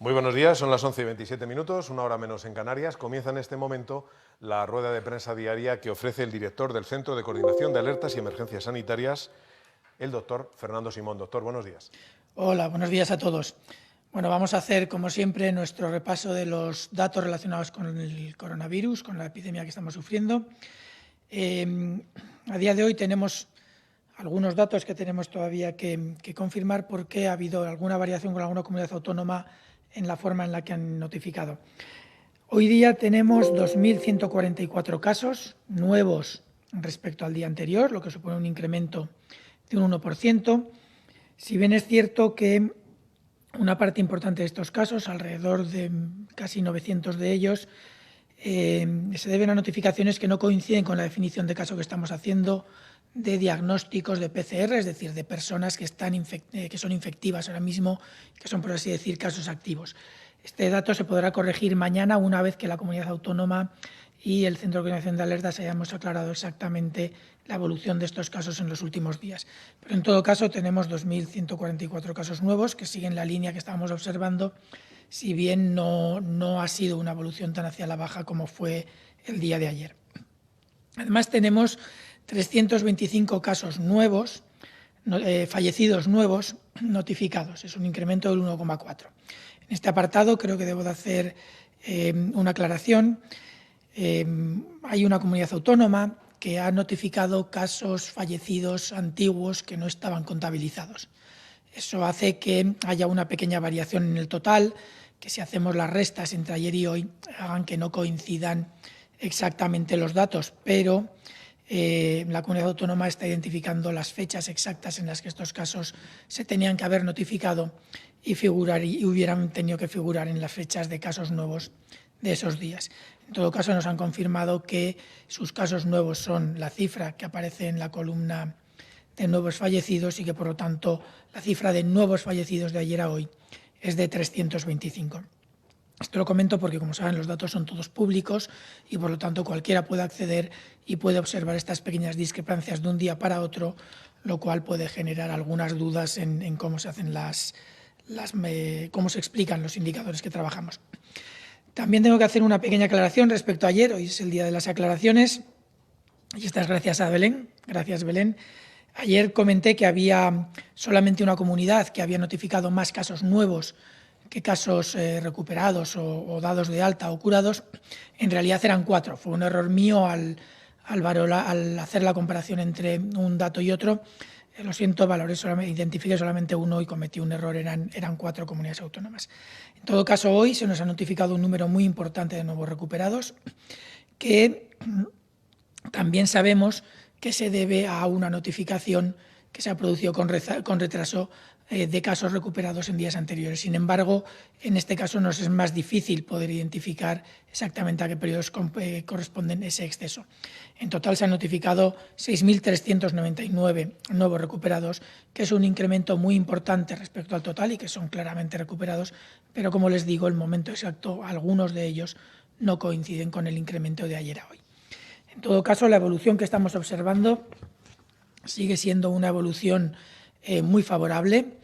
Muy buenos días, son las 11:27, una hora menos en Canarias. Comienza en este momento la rueda de prensa diaria que ofrece el director del Centro de Coordinación de Alertas y Emergencias Sanitarias, el doctor Fernando Simón. Doctor, buenos días. Hola, buenos días a todos. Bueno, vamos a hacer, como siempre, nuestro repaso de los datos relacionados con el coronavirus, con la epidemia que estamos sufriendo. A día de hoy tenemos algunos datos que tenemos todavía que confirmar porque ha habido alguna variación con alguna comunidad autónoma en la forma en la que han notificado. Hoy día tenemos 2.144 casos nuevos respecto al día anterior, lo que supone un incremento de un 1%. Si bien es cierto que una parte importante de estos casos, alrededor de casi 900 de ellos, se deben a notificaciones que no coinciden con la definición de caso que estamos haciendo de diagnósticos de PCR, es decir, de personas que son infectivas ahora mismo, que son, por así decir, casos activos. Este dato se podrá corregir mañana una vez que la comunidad autónoma y el Centro de Coordinación de Alertas hayamos aclarado exactamente la evolución de estos casos en los últimos días. Pero en todo caso tenemos 2.144 casos nuevos que siguen la línea que estábamos observando, si bien no ha sido una evolución tan hacia la baja como fue el día de ayer. Además tenemos 325 casos nuevos, fallecidos nuevos notificados, es un incremento del 1,4. En este apartado creo que debo de hacer una aclaración. Hay una comunidad autónoma que ha notificado casos fallecidos antiguos que no estaban contabilizados. Eso hace que haya una pequeña variación en el total, que si hacemos las restas entre ayer y hoy hagan que no coincidan exactamente los datos, pero la comunidad autónoma está identificando las fechas exactas en las que estos casos se tenían que haber notificado y hubieran tenido que figurar en las fechas de casos nuevos de esos días. En todo caso, nos han confirmado que sus casos nuevos son la cifra que aparece en la columna de nuevos fallecidos y que, por lo tanto, la cifra de nuevos fallecidos de ayer a hoy es de 325. Esto lo comento porque, como saben, los datos son todos públicos y, por lo tanto, cualquiera puede acceder y puede observar estas pequeñas discrepancias de un día para otro, lo cual puede generar algunas dudas en cómo se hacen cómo se explican los indicadores que trabajamos. También tengo que hacer una pequeña aclaración respecto a ayer. Hoy es el día de las aclaraciones y esta es gracias a Belén. Gracias, Belén. Ayer comenté que había solamente una comunidad que había notificado más casos nuevos que casos recuperados o dados de alta o curados. En realidad eran 4. Fue un error mío al hacer la comparación entre un dato y otro. Lo siento, identifiqué solamente uno y cometí un error, eran 4 comunidades autónomas. En todo caso, hoy se nos ha notificado un número muy importante de nuevos recuperados, que también sabemos que se debe a una notificación que se ha producido con retraso de casos recuperados en días anteriores. Sin embargo, en este caso nos es más difícil poder identificar exactamente a qué periodos corresponden ese exceso. En total se han notificado 6.399 nuevos recuperados, que es un incremento muy importante respecto al total y que son claramente recuperados, pero como les digo, el momento exacto, algunos de ellos no coinciden con el incremento de ayer a hoy. En todo caso, la evolución que estamos observando sigue siendo una evolución muy favorable.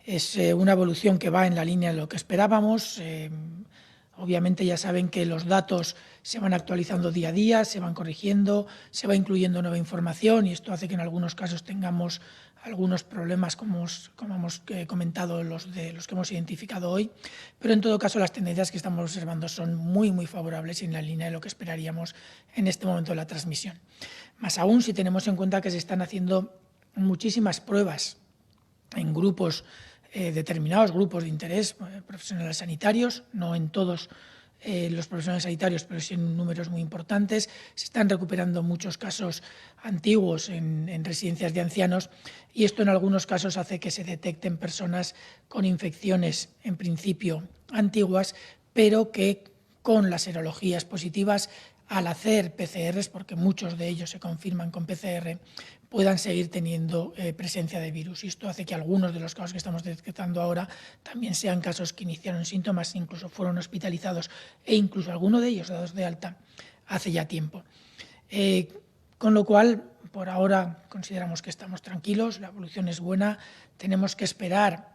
Es una evolución que va en la línea de lo que esperábamos. Obviamente ya saben que los datos se van actualizando día a día, se van corrigiendo, se va incluyendo nueva información y esto hace que en algunos casos tengamos algunos problemas, como hemos comentado, los que hemos identificado hoy, pero en todo caso las tendencias que estamos observando son muy, muy favorables y en la línea de lo que esperaríamos en este momento de la transmisión. Más aún si tenemos en cuenta que se están haciendo muchísimas pruebas en grupos, determinados grupos de interés, profesionales sanitarios, no en todos los profesionales sanitarios, pero sí en números muy importantes. Se están recuperando muchos casos antiguos en residencias de ancianos y esto en algunos casos hace que se detecten personas con infecciones en principio antiguas, pero que con las serologías positivas, al hacer PCRs, porque muchos de ellos se confirman con PCR, puedan seguir teniendo presencia de virus. Y esto hace que algunos de los casos que estamos detectando ahora también sean casos que iniciaron síntomas, incluso fueron hospitalizados e incluso alguno de ellos dados de alta hace ya tiempo. Con lo cual, por ahora consideramos que estamos tranquilos, la evolución es buena, tenemos que esperar,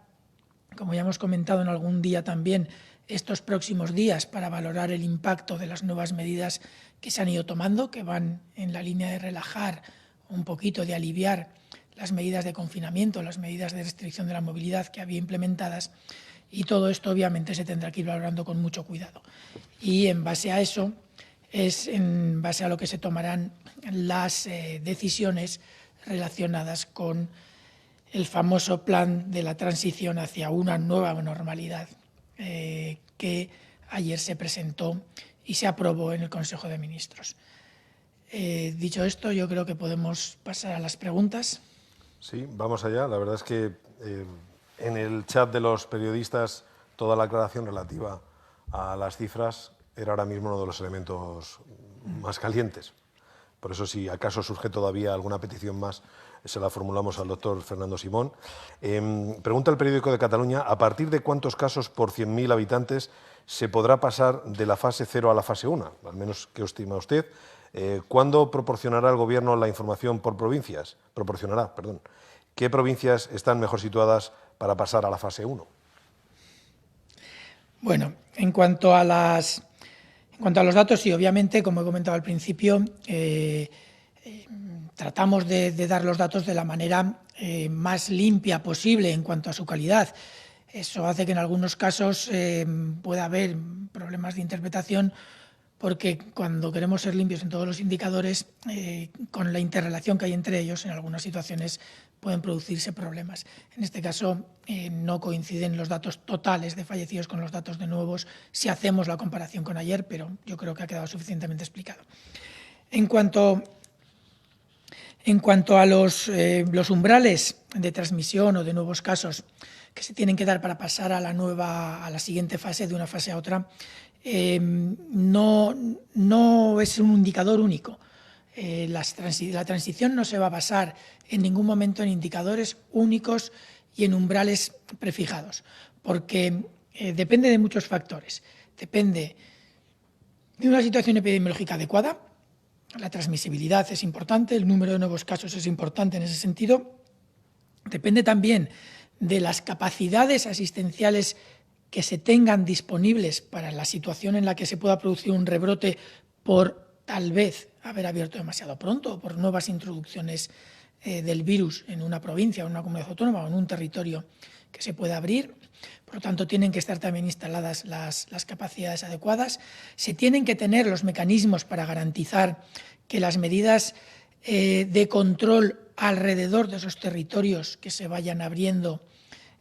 como ya hemos comentado en algún día también, estos próximos días para valorar el impacto de las nuevas medidas que se han ido tomando, que van en la línea de relajar un poquito, de aliviar las medidas de confinamiento, las medidas de restricción de la movilidad que había implementadas, y todo esto obviamente se tendrá que ir valorando con mucho cuidado. Y en base a eso es en base a lo que se tomarán las decisiones relacionadas con el famoso plan de la transición hacia una nueva normalidad que ayer se presentó y se aprobó en el Consejo de Ministros. Dicho esto, yo creo que podemos pasar a las preguntas. Sí, vamos allá. La verdad es que en el chat de los periodistas toda la aclaración relativa a las cifras era ahora mismo uno de los elementos más calientes. Por eso, si acaso surge todavía alguna petición más, se la formulamos al doctor Fernando Simón. Pregunta el periódico de Cataluña, ¿a partir de cuántos casos por 100.000 habitantes se podrá pasar de la fase 0 a la fase 1? Al menos, ¿qué estima usted? ¿Cuándo proporcionará el Gobierno la información por provincias? ¿Qué provincias están mejor situadas para pasar a la fase 1? Bueno, en cuanto a los datos, sí, obviamente, como he comentado al principio, tratamos de dar los datos de la manera más limpia posible en cuanto a su calidad. Eso hace que en algunos casos pueda haber problemas de interpretación, porque cuando queremos ser limpios en todos los indicadores, con la interrelación que hay entre ellos, en algunas situaciones pueden producirse problemas. En este caso, no coinciden los datos totales de fallecidos con los datos de nuevos si hacemos la comparación con ayer, pero yo creo que ha quedado suficientemente explicado. En cuanto a los umbrales de transmisión o de nuevos casos que se tienen que dar para pasar a la siguiente fase, de una fase a otra, no es un indicador único. La transición no se va a basar en ningún momento en indicadores únicos y en umbrales prefijados, porque depende de muchos factores. Depende de una situación epidemiológica adecuada, la transmisibilidad es importante, el número de nuevos casos es importante en ese sentido. Depende también de las capacidades asistenciales que se tengan disponibles para la situación en la que se pueda producir un rebrote por tal vez haber abierto demasiado pronto o por nuevas introducciones del virus en una provincia o en una comunidad autónoma o en un territorio que se pueda abrir. Por lo tanto, tienen que estar también instaladas las capacidades adecuadas. Se tienen que tener los mecanismos para garantizar que las medidas de control alrededor de esos territorios que se vayan abriendo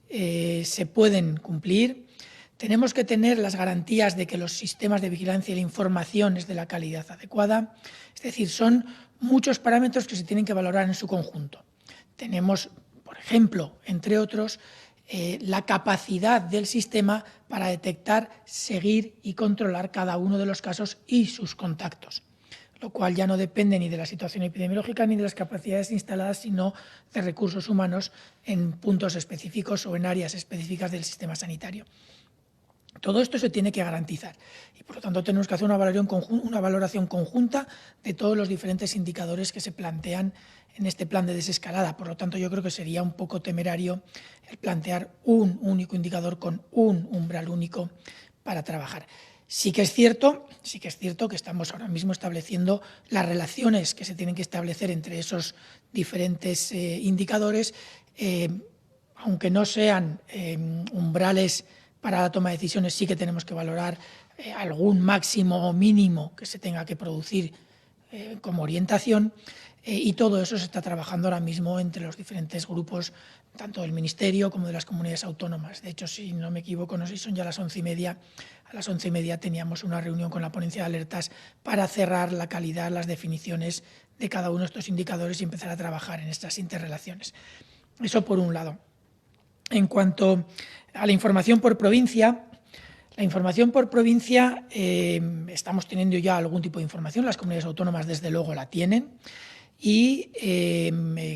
se pueden cumplir. Tenemos que tener las garantías de que los sistemas de vigilancia y la información es de la calidad adecuada. Es decir, son muchos parámetros que se tienen que valorar en su conjunto. Tenemos, por ejemplo, entre otros, la capacidad del sistema para detectar, seguir y controlar cada uno de los casos y sus contactos, lo cual ya no depende ni de la situación epidemiológica ni de las capacidades instaladas, sino de recursos humanos en puntos específicos o en áreas específicas del sistema sanitario. Todo esto se tiene que garantizar y, por lo tanto, tenemos que hacer una valoración conjunta de todos los diferentes indicadores que se plantean en este plan de desescalada. Por lo tanto, yo creo que sería un poco temerario el plantear un único indicador con un umbral único para trabajar. Sí que es cierto que estamos ahora mismo estableciendo las relaciones que se tienen que establecer entre esos diferentes indicadores, aunque no sean umbrales para la toma de decisiones, sí que tenemos que valorar algún máximo o mínimo que se tenga que producir como orientación, y todo eso se está trabajando ahora mismo entre los diferentes grupos, tanto del Ministerio como de las comunidades autónomas. De hecho, si no me equivoco, no sé si son ya las 11:30, a las 11:30 teníamos una reunión con la ponencia de alertas para cerrar la calidad, las definiciones de cada uno de estos indicadores y empezar a trabajar en estas interrelaciones. Eso por un lado. En cuanto a la información por provincia, estamos teniendo ya algún tipo de información, las comunidades autónomas desde luego la tienen y,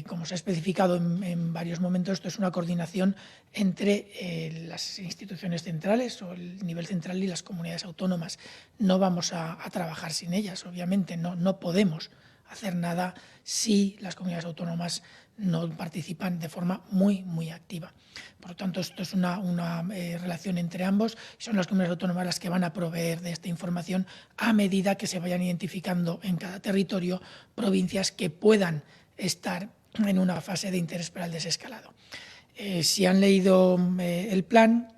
como se ha especificado en varios momentos, esto es una coordinación entre las instituciones centrales o el nivel central y las comunidades autónomas. No vamos a trabajar sin ellas, obviamente, no podemos hacer nada si las comunidades autónomas no participan de forma muy activa. Por lo tanto, esto es una relación entre ambos. Son las comunidades autónomas las que van a proveer de esta información a medida que se vayan identificando en cada territorio provincias que puedan estar en una fase de interés para el desescalado. Si han leído el plan,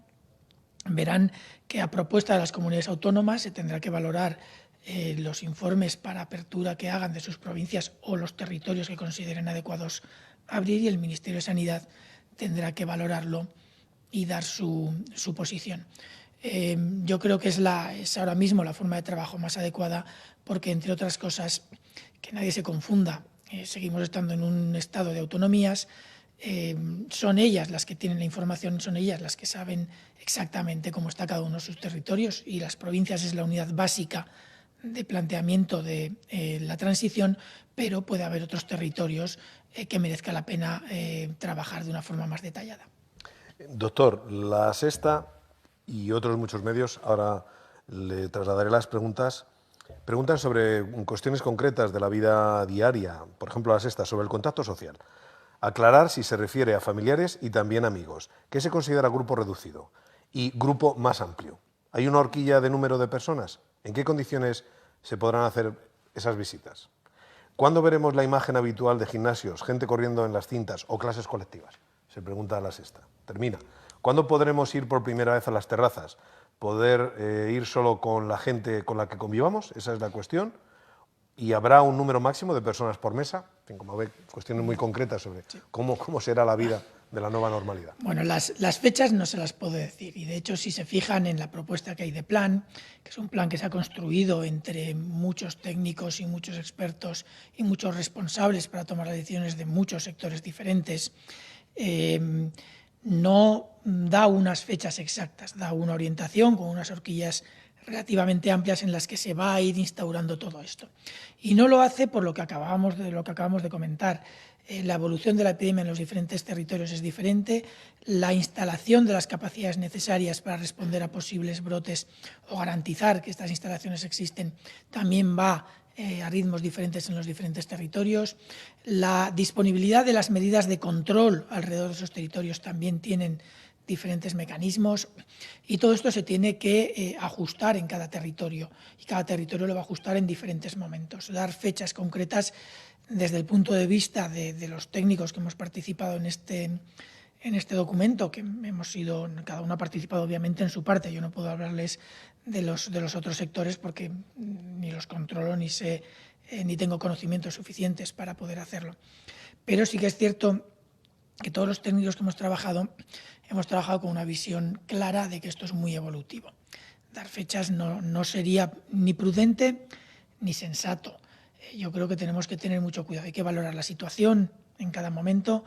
verán que a propuesta de las comunidades autónomas se tendrá que valorar los informes para apertura que hagan de sus provincias o los territorios que consideren adecuados abrir, y el Ministerio de Sanidad tendrá que valorarlo y dar su posición. Yo creo que es ahora mismo la forma de trabajo más adecuada porque, entre otras cosas, que nadie se confunda, seguimos estando en un estado de autonomías, son ellas las que tienen la información, son ellas las que saben exactamente cómo está cada uno de sus territorios, y las provincias es la unidad básica de planteamiento de la transición, pero puede haber otros territorios que merezca la pena trabajar de una forma más detallada. Doctor, La Sexta y otros muchos medios, ahora le trasladaré las preguntas, preguntan sobre cuestiones concretas de la vida diaria, por ejemplo La Sexta, sobre el contacto social. Aclarar si se refiere a familiares y también amigos. ¿Qué se considera grupo reducido y grupo más amplio? ¿Hay una horquilla de número de personas? ¿En qué condiciones se podrán hacer esas visitas? ¿Cuándo veremos la imagen habitual de gimnasios, gente corriendo en las cintas o clases colectivas? Se pregunta La Sexta. Termina. ¿Cuándo podremos ir por primera vez a las terrazas? ¿Poder ir solo con la gente con la que convivamos? Esa es la cuestión. ¿Y habrá un número máximo de personas por mesa? En fin, como ve, cuestiones muy concretas sobre cómo será la vida de la nueva normalidad. Bueno, las fechas no se las puedo decir, y de hecho, si se fijan en la propuesta que hay de plan, que es un plan que se ha construido entre muchos técnicos y muchos expertos y muchos responsables para tomar las decisiones de muchos sectores diferentes, no da unas fechas exactas, da una orientación con unas horquillas relativamente amplias en las que se va a ir instaurando todo esto. Y no lo hace por lo que acabamos de comentar. La evolución de la epidemia en los diferentes territorios es diferente, la instalación de las capacidades necesarias para responder a posibles brotes o garantizar que estas instalaciones existen también va a ritmos diferentes en los diferentes territorios. La disponibilidad de las medidas de control alrededor de esos territorios también tienen diferentes mecanismos, y todo esto se tiene que ajustar en cada territorio, y cada territorio lo va a ajustar en diferentes momentos. Dar fechas concretas desde el punto de vista de los técnicos que hemos participado en este documento, que cada uno ha participado obviamente en su parte. Yo no puedo hablarles de los otros sectores porque ni los controlo ni tengo conocimientos suficientes para poder hacerlo. Pero sí que es cierto que todos los técnicos que hemos trabajado con una visión clara de que esto es muy evolutivo. Dar fechas no sería ni prudente ni sensato. Yo creo que tenemos que tener mucho cuidado. Hay que valorar la situación en cada momento,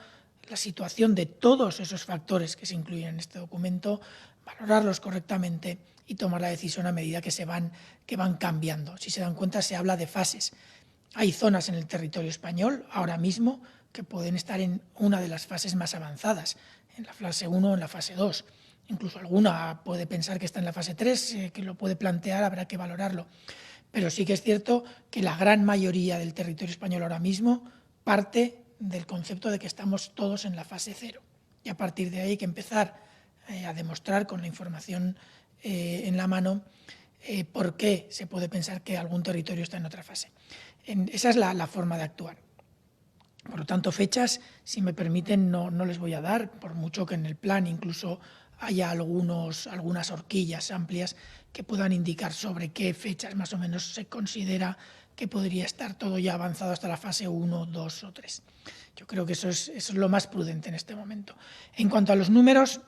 la situación de todos esos factores que se incluyen en este documento, valorarlos correctamente y tomar la decisión a medida que van cambiando. Si se dan cuenta, se habla de fases. Hay zonas en el territorio español ahora mismo que pueden estar en una de las fases más avanzadas, en la fase 1 o en la fase 2. Incluso alguna puede pensar que está en la fase 3, que lo puede plantear, habrá que valorarlo. Pero sí que es cierto que la gran mayoría del territorio español ahora mismo parte del concepto de que estamos todos en la fase 0. Y a partir de ahí hay que empezar a demostrar con la información en la mano por qué se puede pensar que algún territorio está en otra fase. Esa es la forma de actuar. Por lo tanto, fechas, si me permiten, no les voy a dar, por mucho que en el plan incluso haya algunas horquillas amplias que puedan indicar sobre qué fechas más o menos se considera que podría estar todo ya avanzado hasta la fase 1, 2 o 3. Yo creo que eso es lo más prudente en este momento. En cuanto a los números,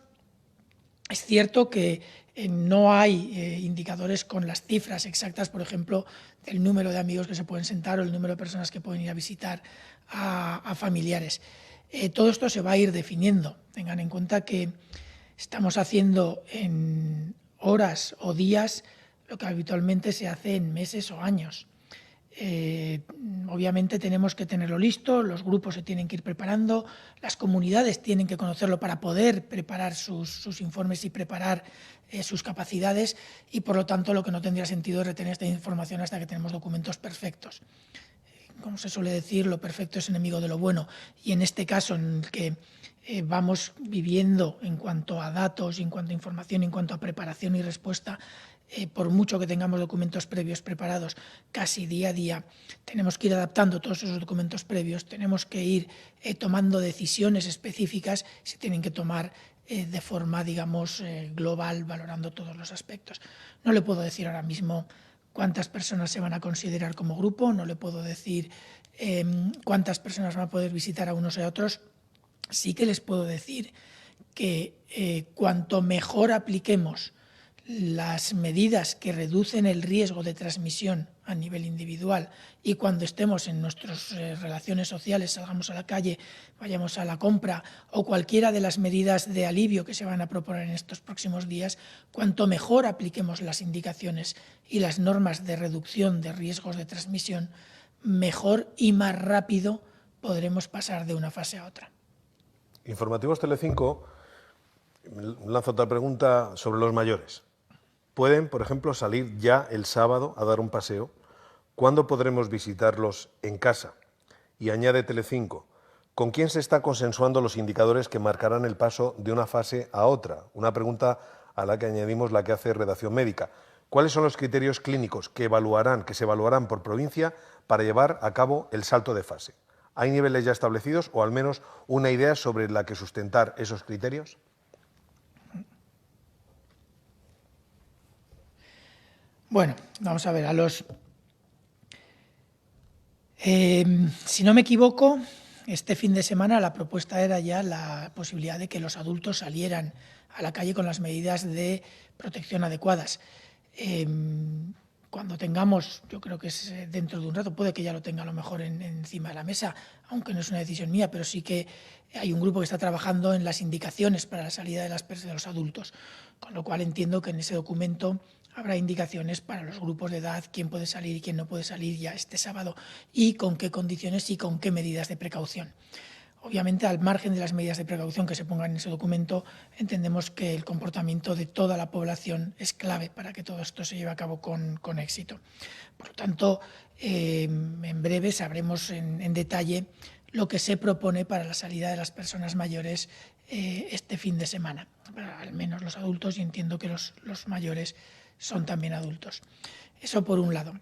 es cierto que no hay indicadores con las cifras exactas, por ejemplo, del número de amigos que se pueden sentar o el número de personas que pueden ir a visitar a familiares. Todo esto se va a ir definiendo. Tengan en cuenta que estamos haciendo en horas o días lo que habitualmente se hace en meses o años. Obviamente tenemos que tenerlo listo, los grupos se tienen que ir preparando, las comunidades tienen que conocerlo para poder preparar sus informes y preparar sus capacidades, y por lo tanto lo que no tendría sentido es retener esta información hasta que tenemos documentos perfectos. como se suele decir, lo perfecto es enemigo de lo bueno. Y en este caso, en el que vamos viviendo en cuanto a datos, en cuanto a información, en cuanto a preparación y respuesta, por mucho que tengamos documentos previos preparados, casi día a día, tenemos que ir adaptando todos esos documentos previos, tenemos que ir tomando decisiones específicas, se tienen que tomar de forma, digamos, global, valorando todos los aspectos. No le puedo decir ahora mismo cuántas personas se van a considerar como grupo, no le puedo decir cuántas personas van a poder visitar a unos y a otros. Sí que les puedo decir que cuanto mejor apliquemos las medidas que reducen el riesgo de transmisión a nivel individual y cuando estemos en nuestras relaciones sociales, salgamos a la calle, vayamos a la compra o cualquiera de las medidas de alivio que se van a proponer en estos próximos días, cuanto mejor apliquemos las indicaciones y las normas de reducción de riesgos de transmisión, mejor y más rápido podremos pasar de una fase a otra. Informativos Telecinco lanza otra pregunta sobre los mayores. ¿Pueden, por ejemplo, salir ya el sábado a dar un paseo? ¿Cuándo podremos visitarlos en casa? Y añade Telecinco, ¿con quién se está consensuando los indicadores que marcarán el paso de una fase a otra? Una pregunta a la que añadimos la que hace Redacción Médica. ¿Cuáles son los criterios clínicos que se evaluarán por provincia para llevar a cabo el salto de fase? ¿Hay niveles ya establecidos o al menos una idea sobre la que sustentar esos criterios? Bueno, vamos a ver, si no me equivoco, este fin de semana la propuesta era ya la posibilidad de que los adultos salieran a la calle con las medidas de protección adecuadas. Cuando tengamos, yo creo que es dentro de un rato, puede que ya lo tenga a lo mejor encima de la mesa, aunque no es una decisión mía, pero sí que hay un grupo que está trabajando en las indicaciones para la salida de los adultos, con lo cual entiendo que en ese documento habrá indicaciones para los grupos de edad, quién puede salir y quién no puede salir ya este sábado y con qué condiciones y con qué medidas de precaución. Obviamente, al margen de las medidas de precaución que se pongan en ese documento, entendemos que el comportamiento de toda la población es clave para que todo esto se lleve a cabo con éxito. Por lo tanto, en breve sabremos en detalle lo que se propone para la salida de las personas mayores este fin de semana, para al menos los adultos, y entiendo que los mayores son también adultos. Eso por un lado.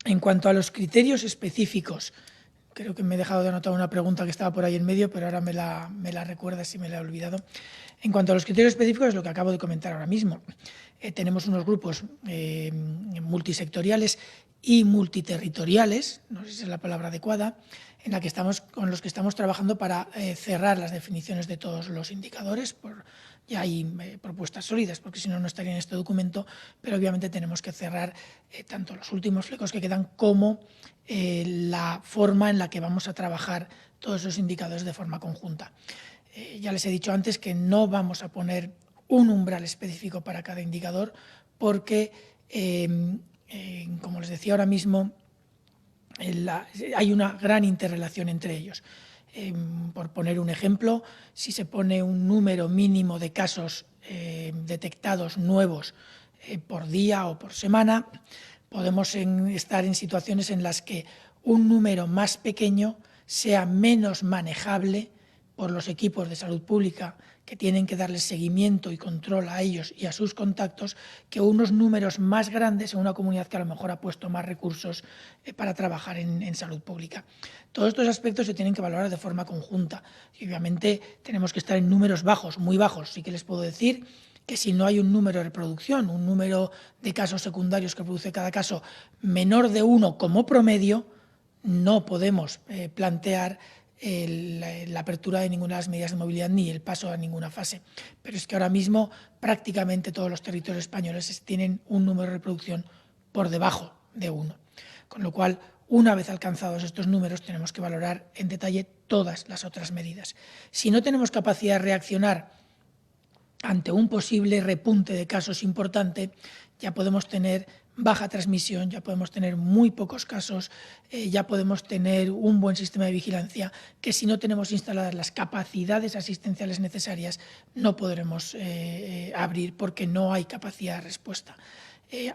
En cuanto a los criterios específicos, creo que me he dejado de anotar una pregunta que estaba por ahí en medio, pero ahora me la recuerdas si me la he olvidado. En cuanto a los criterios específicos, es lo que acabo de comentar ahora mismo. Tenemos unos grupos multisectoriales y multiterritoriales, no sé si es la palabra adecuada, con los que estamos trabajando para cerrar las definiciones de todos los indicadores. Ya hay propuestas sólidas, porque si no, no estaría en este documento, pero obviamente tenemos que cerrar tanto los últimos flecos que quedan como la forma en la que vamos a trabajar todos esos indicadores de forma conjunta. Ya les he dicho antes que no vamos a poner un umbral específico para cada indicador porque, como les decía ahora mismo, hay una gran interrelación entre ellos. Por poner un ejemplo, si se pone un número mínimo de casos detectados nuevos por día o por semana, podemos estar en situaciones en las que un número más pequeño sea menos manejable por los equipos de salud pública que tienen que darles seguimiento y control a ellos y a sus contactos, que unos números más grandes en una comunidad que a lo mejor ha puesto más recursos para trabajar en salud pública. Todos estos aspectos se tienen que valorar de forma conjunta y obviamente tenemos que estar en números bajos, muy bajos. Sí que les puedo decir que si no hay un número de reproducción, un número de casos secundarios que produce cada caso menor de 1 como promedio, no podemos plantear la apertura de ninguna de las medidas de movilidad ni el paso a ninguna fase. Pero es que ahora mismo prácticamente todos los territorios españoles tienen un número de reproducción por debajo de 1. Con lo cual, una vez alcanzados estos números, tenemos que valorar en detalle todas las otras medidas. Si no tenemos capacidad de reaccionar ante un posible repunte de casos importante, ya podemos tener baja transmisión, ya podemos tener muy pocos casos, ya podemos tener un buen sistema de vigilancia que si no tenemos instaladas las capacidades asistenciales necesarias no podremos abrir porque no hay capacidad de respuesta.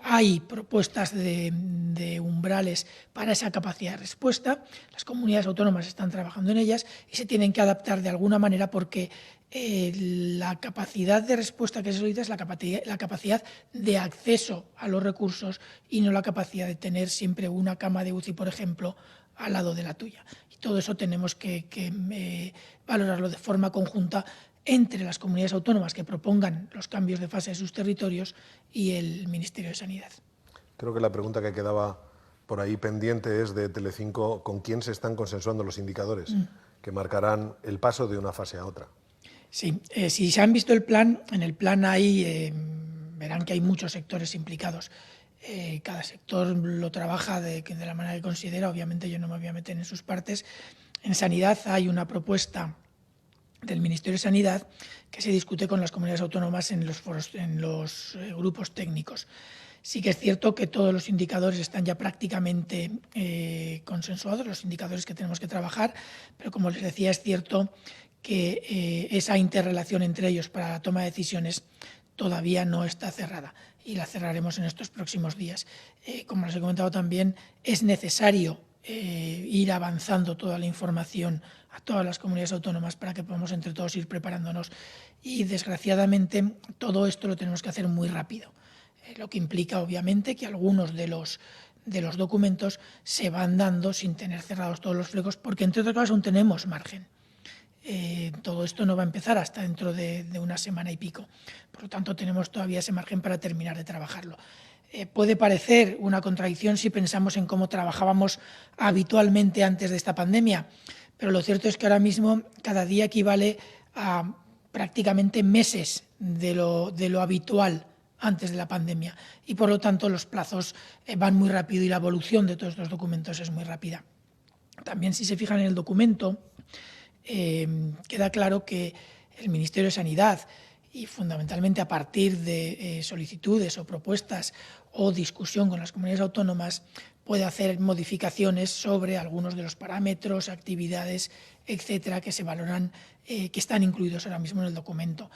hay propuestas de umbrales para esa capacidad de respuesta. Las comunidades autónomas están trabajando en ellas y se tienen que adaptar de alguna manera porque la capacidad de respuesta que se solicita es la capacidad de acceso a los recursos y no la capacidad de tener siempre una cama de UCI, por ejemplo, al lado de la tuya. Y todo eso tenemos que valorarlo de forma conjunta entre las comunidades autónomas que propongan los cambios de fase de sus territorios y el Ministerio de Sanidad. Creo que la pregunta que quedaba por ahí pendiente es de Telecinco, ¿con quién se están consensuando los indicadores que marcarán el paso de una fase a otra? Sí, si se han visto el plan, en el plan verán que hay muchos sectores implicados. Cada sector lo trabaja de la manera que considera, obviamente yo no me voy a meter en sus partes. En sanidad hay una propuesta del Ministerio de Sanidad que se discute con las comunidades autónomas en los grupos técnicos. Sí que es cierto que todos los indicadores están ya prácticamente consensuados, los indicadores que tenemos que trabajar, pero como les decía, es cierto que esa interrelación entre ellos para la toma de decisiones todavía no está cerrada y la cerraremos en estos próximos días. Como les he comentado también, es necesario ir avanzando toda la información a todas las comunidades autónomas para que podamos entre todos ir preparándonos y desgraciadamente todo esto lo tenemos que hacer muy rápido, lo que implica obviamente que algunos de los documentos se van dando sin tener cerrados todos los flecos porque entre otras cosas aún tenemos margen. Todo esto no va a empezar hasta dentro de una semana y pico, por lo tanto tenemos todavía ese margen para terminar de trabajarlo. Puede parecer una contradicción si pensamos en cómo trabajábamos habitualmente antes de esta pandemia, pero lo cierto es que ahora mismo cada día equivale a prácticamente meses de lo habitual antes de la pandemia y por lo tanto los plazos van muy rápido y la evolución de todos estos documentos es muy rápida. También si se fijan en el documento queda claro que el Ministerio de Sanidad y fundamentalmente a partir de solicitudes o propuestas o discusión con las comunidades autónomas puede hacer modificaciones sobre algunos de los parámetros, actividades, etcétera, que se valoran, que están incluidos ahora mismo en el documento.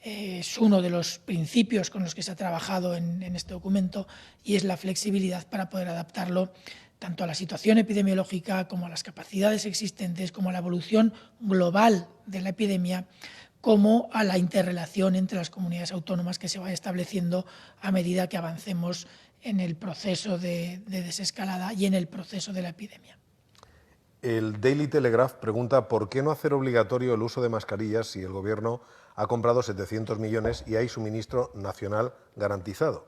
Es uno de los principios con los que se ha trabajado en este documento y es la flexibilidad para poder adaptarlo tanto a la situación epidemiológica como a las capacidades existentes, como a la evolución global de la epidemia, como a la interrelación entre las comunidades autónomas que se vaya estableciendo a medida que avancemos en el proceso de desescalada y en el proceso de la epidemia. El Daily Telegraph pregunta por qué no hacer obligatorio el uso de mascarillas si el Gobierno ha comprado 700 millones y hay suministro nacional garantizado.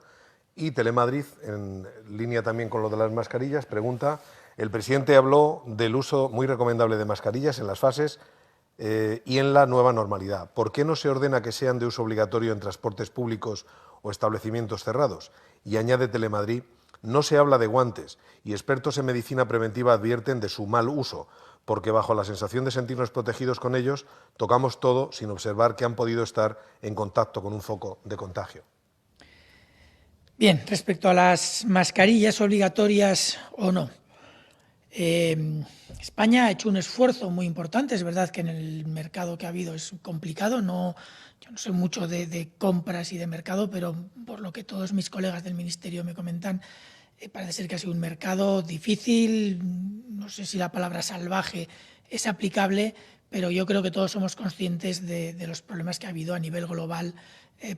Y Telemadrid, en línea también con lo de las mascarillas, pregunta, el presidente habló del uso muy recomendable de mascarillas en las fases y en la nueva normalidad. ¿Por qué no se ordena que sean de uso obligatorio en transportes públicos o establecimientos cerrados? Y añade Telemadrid, no se habla de guantes y expertos en medicina preventiva advierten de su mal uso, porque bajo la sensación de sentirnos protegidos con ellos, tocamos todo sin observar que han podido estar en contacto con un foco de contagio. Bien, respecto a las mascarillas obligatorias o no. España ha hecho un esfuerzo muy importante. Es verdad que en el mercado que ha habido es complicado. Yo no sé mucho de compras y de mercado, pero por lo que todos mis colegas del Ministerio me comentan, parece ser que ha sido un mercado difícil. No sé si la palabra salvaje es aplicable, pero yo creo que todos somos conscientes de los problemas que ha habido a nivel global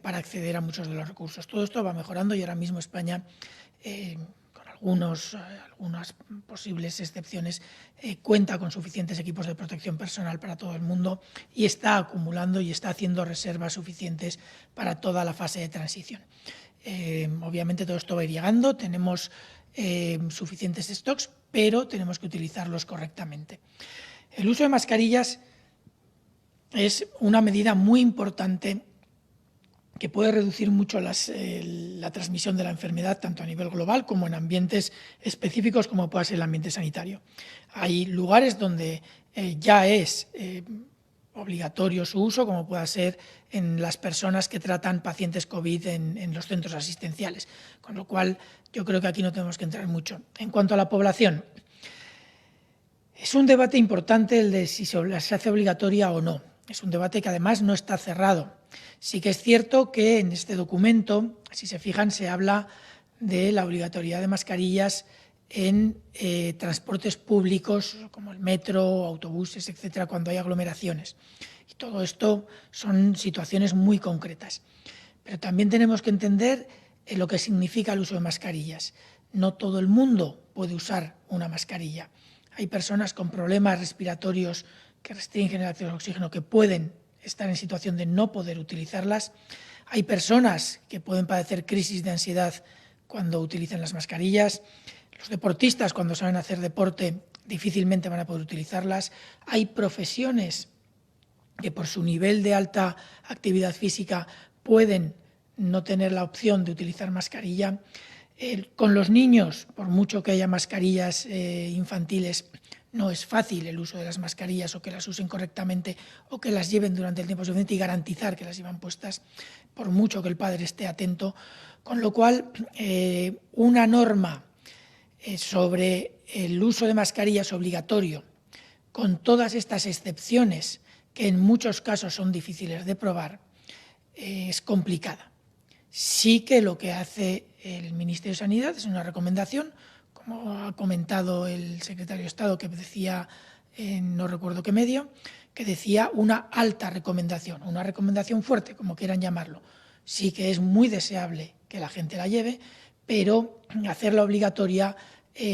para acceder a muchos de los recursos. Todo esto va mejorando y ahora mismo España, con algunas posibles excepciones, cuenta con suficientes equipos de protección personal para todo el mundo y está acumulando y está haciendo reservas suficientes para toda la fase de transición. Obviamente todo esto va a ir llegando, tenemos suficientes stocks, pero tenemos que utilizarlos correctamente. El uso de mascarillas es una medida muy importante que puede reducir mucho la transmisión de la enfermedad, tanto a nivel global como en ambientes específicos como pueda ser el ambiente sanitario. Hay lugares donde ya es obligatorio su uso, como pueda ser en las personas que tratan pacientes COVID en los centros asistenciales, con lo cual yo creo que aquí no tenemos que entrar mucho. En cuanto a la población, es un debate importante el de si se hace obligatoria o no. Es un debate que además no está cerrado. Sí que es cierto que en este documento, si se fijan, se habla de la obligatoriedad de mascarillas en transportes públicos como el metro, autobuses, etcétera, cuando hay aglomeraciones. Y todo esto son situaciones muy concretas. Pero también tenemos que entender lo que significa el uso de mascarillas. No todo el mundo puede usar una mascarilla. Hay personas con problemas respiratorios que restringen el acceso al oxígeno que pueden estar en situación de no poder utilizarlas. Hay personas que pueden padecer crisis de ansiedad cuando utilizan las mascarillas. Los deportistas, cuando saben hacer deporte, difícilmente van a poder utilizarlas. Hay profesiones que por su nivel de alta actividad física pueden no tener la opción de utilizar mascarilla. Con los niños, por mucho que haya mascarillas infantiles, no es fácil el uso de las mascarillas o que las usen correctamente o que las lleven durante el tiempo suficiente y garantizar que las llevan puestas, por mucho que el padre esté atento. Con lo cual, una norma sobre el uso de mascarillas obligatorio, con todas estas excepciones que en muchos casos son difíciles de probar, es complicada. Sí que lo que hace el Ministerio de Sanidad es una recomendación, como ha comentado el secretario de Estado, que decía, no recuerdo qué medio, que decía una alta recomendación, una recomendación fuerte, como quieran llamarlo. Sí que es muy deseable que la gente la lleve, pero hacerla obligatoria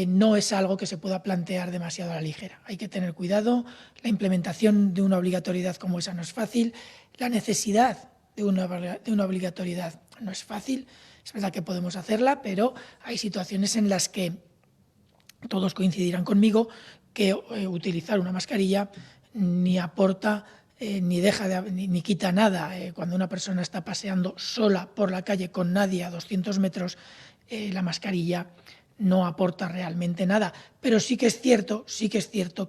no es algo que se pueda plantear demasiado a la ligera. Hay que tener cuidado, la implementación de una obligatoriedad como esa no es fácil, la necesidad de una obligatoriedad no es fácil. Es verdad que podemos hacerla, pero hay situaciones en las que todos coincidirán conmigo que utilizar una mascarilla ni aporta ni quita nada. Cuando una persona está paseando sola por la calle con nadie a 200 metros, la mascarilla no aporta realmente nada. Pero sí que es cierto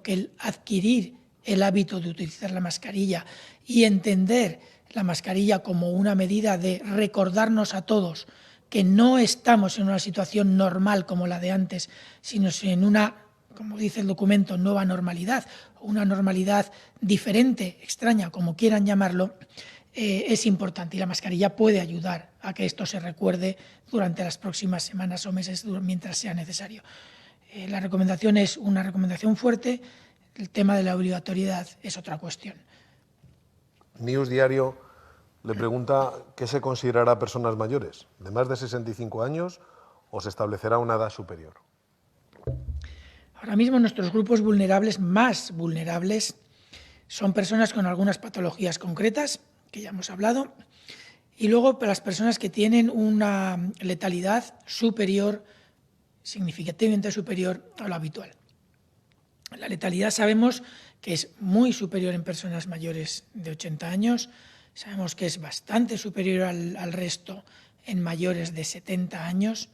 que el adquirir el hábito de utilizar la mascarilla y entender la mascarilla como una medida de recordarnos a todos que no estamos en una situación normal como la de antes, sino en una, como dice el documento, nueva normalidad, una normalidad diferente, extraña, como quieran llamarlo, es importante y la mascarilla puede ayudar a que esto se recuerde durante las próximas semanas o meses mientras sea necesario. La recomendación es una recomendación fuerte, el tema de la obligatoriedad es otra cuestión. News Diario le pregunta qué se considerará personas mayores, de más de 65 años o se establecerá una edad superior. Ahora mismo nuestros grupos vulnerables, más vulnerables, son personas con algunas patologías concretas, que ya hemos hablado, y luego para las personas que tienen una letalidad superior, significativamente superior a lo habitual. La letalidad sabemos que es muy superior en personas mayores de 80 años, sabemos que es bastante superior al resto en mayores de 70 años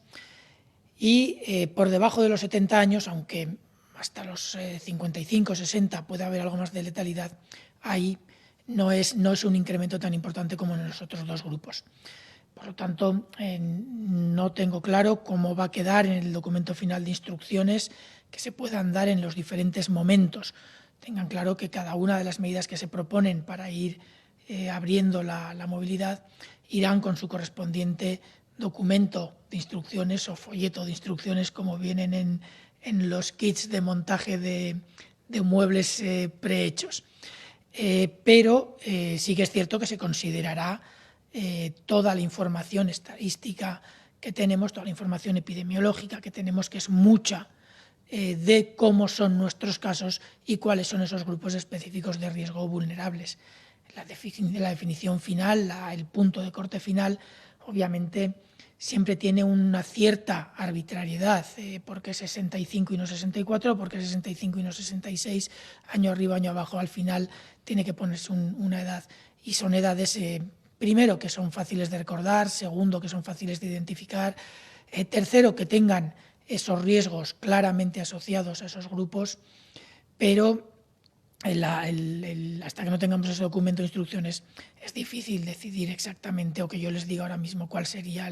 y por debajo de los 70 años, aunque hasta los 55, 60 puede haber algo más de letalidad, ahí no es un incremento tan importante como en los otros dos grupos. Por lo tanto, no tengo claro cómo va a quedar en el documento final de instrucciones que se puedan dar en los diferentes momentos. Tengan claro que cada una de las medidas que se proponen para ir abriendo la movilidad irán con su correspondiente documento de instrucciones o folleto de instrucciones como vienen en los kits de montaje de muebles prehechos. Pero sí que es cierto que se considerará toda la información estadística que tenemos, toda la información epidemiológica que tenemos, que es mucha, de cómo son nuestros casos y cuáles son esos grupos específicos de riesgo vulnerables. La definición final, el punto de corte final, obviamente siempre tiene una cierta arbitrariedad, porque 65 y no 64, porque 65 y no 66, año arriba, año abajo, al final tiene que ponerse una edad. Y son edades, primero, que son fáciles de recordar, segundo, que son fáciles de identificar, tercero, que tengan esos riesgos claramente asociados a esos grupos, pero hasta que no tengamos ese documento de instrucciones es difícil decidir exactamente o que yo les diga ahora mismo cuál sería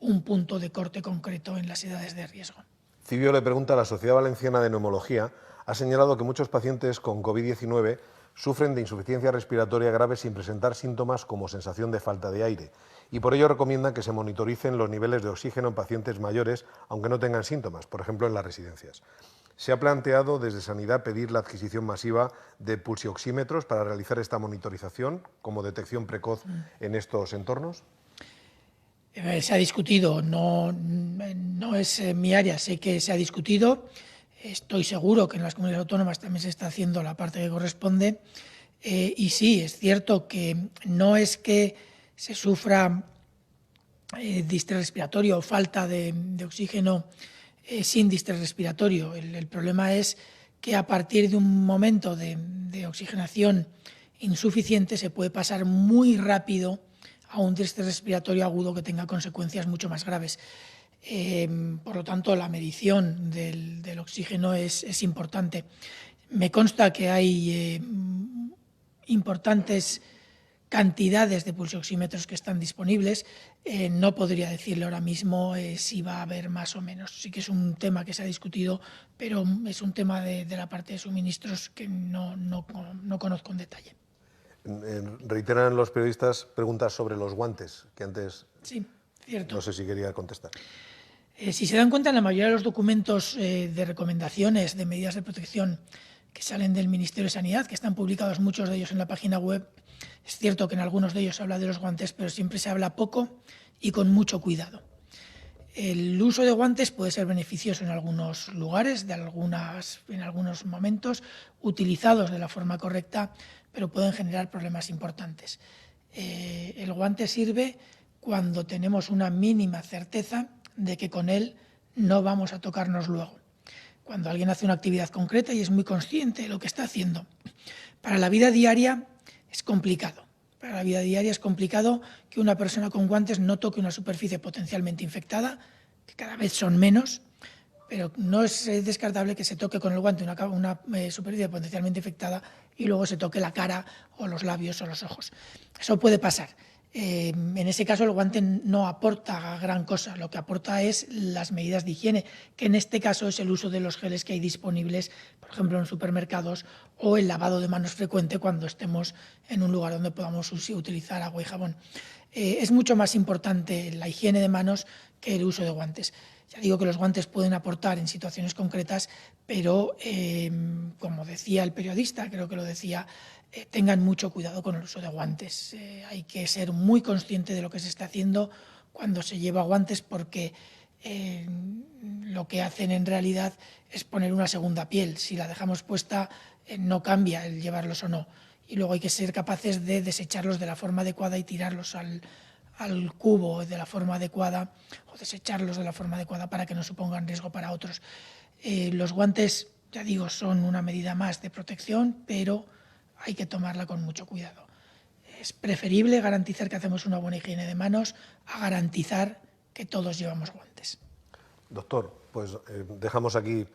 un punto de corte concreto en las edades de riesgo. Cibio le pregunta, la Sociedad Valenciana de Neumología ha señalado que muchos pacientes con COVID-19 sufren de insuficiencia respiratoria grave sin presentar síntomas como sensación de falta de aire y por ello recomiendan que se monitoricen los niveles de oxígeno en pacientes mayores, aunque no tengan síntomas, por ejemplo en las residencias. ¿Se ha planteado desde Sanidad pedir la adquisición masiva de pulsioxímetros para realizar esta monitorización como detección precoz en estos entornos? Se ha discutido, no es mi área, sé que se ha discutido, estoy seguro que en las comunidades autónomas también se está haciendo la parte que corresponde y sí, es cierto que no es que se sufra distrés respiratorio o falta de oxígeno sin distrés respiratorio. El problema es que a partir de un momento de oxigenación insuficiente se puede pasar muy rápido a un distrés respiratorio agudo que tenga consecuencias mucho más graves. Por lo tanto, la medición del oxígeno es importante. Me consta que hay importantes cantidades de pulsioxímetros que están disponibles. No podría decirle ahora mismo si va a haber más o menos. Sí que es un tema que se ha discutido, pero es un tema de la parte de suministros que no conozco en detalle. Reiteran los periodistas preguntas sobre los guantes, que antes Sí, cierto. no sé si quería contestar. Si se dan cuenta, en la mayoría de los documentos de recomendaciones de medidas de protección que salen del Ministerio de Sanidad, que están publicados muchos de ellos en la página web, es cierto que en algunos de ellos se habla de los guantes, pero siempre se habla poco y con mucho cuidado. El uso de guantes puede ser beneficioso en algunos lugares, en algunos momentos, utilizados de la forma correcta, pero pueden generar problemas importantes. El guante sirve cuando tenemos una mínima certeza de que con él no vamos a tocarnos luego. Cuando alguien hace una actividad concreta y es muy consciente de lo que está haciendo. Para la vida diaria es complicado. Para la vida diaria es complicado que una persona con guantes no toque una superficie potencialmente infectada, que cada vez son menos, pero no es descartable que se toque con el guante una superficie potencialmente infectada y luego se toque la cara o los labios o los ojos. Eso puede pasar. En ese caso el guante no aporta gran cosa, lo que aporta es las medidas de higiene, que en este caso es el uso de los geles que hay disponibles, por ejemplo en supermercados, o el lavado de manos frecuente cuando estemos en un lugar donde podamos utilizar agua y jabón. Es mucho más importante la higiene de manos que el uso de guantes. Ya digo que los guantes pueden aportar en situaciones concretas, pero como decía el periodista, creo que lo decía, tengan mucho cuidado con el uso de guantes. Hay que ser muy consciente de lo que se está haciendo cuando se lleva guantes porque lo que hacen en realidad es poner una segunda piel. Si la dejamos puesta no cambia el llevarlos o no. Y luego hay que ser capaces de desecharlos de la forma adecuada y tirarlos al cubo de la forma adecuada o desecharlos de la forma adecuada para que no supongan riesgo para otros. Los guantes, ya digo, son una medida más de protección, pero hay que tomarla con mucho cuidado. Es preferible garantizar que hacemos una buena higiene de manos a garantizar que todos llevamos guantes. Doctor, pues dejamos aquí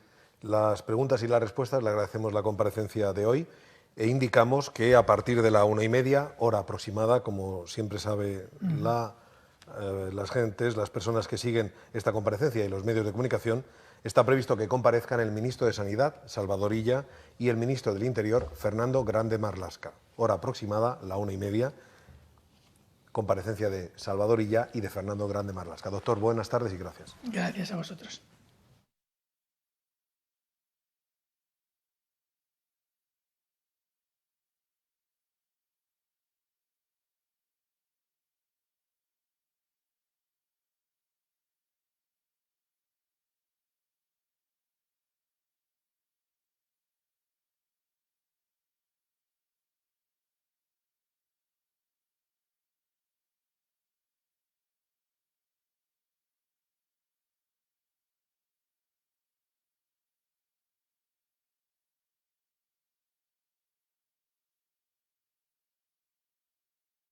las preguntas y las respuestas. Le agradecemos la comparecencia de hoy e indicamos que a partir de la 1:30, hora aproximada, como siempre sabe las gentes, las personas que siguen esta comparecencia y los medios de comunicación, está previsto que comparezcan el ministro de Sanidad, Salvador Illa, y el ministro del Interior, Fernando Grande Marlaska. Hora aproximada, la 1:30, comparecencia de Salvador Illa y de Fernando Grande Marlaska. Doctor, buenas tardes y gracias. Gracias a vosotros.